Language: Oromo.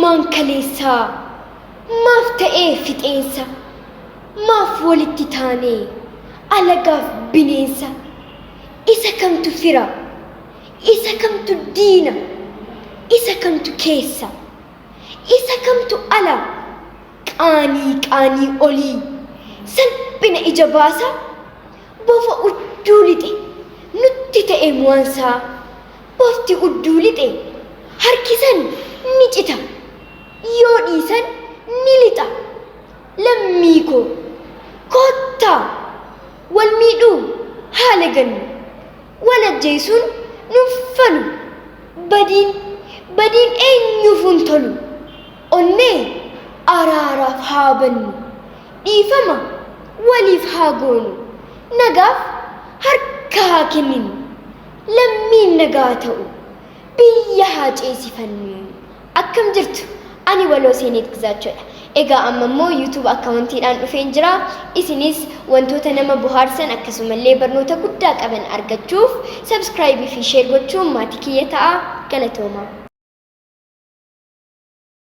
ilmaan kaleessaa maaf ta'ee fixeensa maaf walitti taanee alagaaf bineensa isa kamtu fira isa kamtu diina isa kamtu keessa isa kamtu ala qaanii olii salphina ija baasa bofa udduu lixe nutti ta'e mu'ansaa bofti udduu lixe harkisan ni cita yoo dhiisan ni lixa lammii koo kottaa wal miidhuu haala gannu wal ajjeesuun nuffalu badiin eenyuufuun tolu onnee araaraaf haa bannu dhiifama waliif haa goonu nagaaf harka haa kenninu lammiin nagaa ta'u biyya haa ceesifannu. Akkam jirtu ani waloo seenet gizaachudha. Egaa amma immoo YouTube akkaawuntiidhaan dhufeen jira. Isinis wantoota nama bohaarsan akkasumallee barnoota guddaa qaban argachuuf subscribe fi share gochuun maatii kiyya ta'a. Galatooma.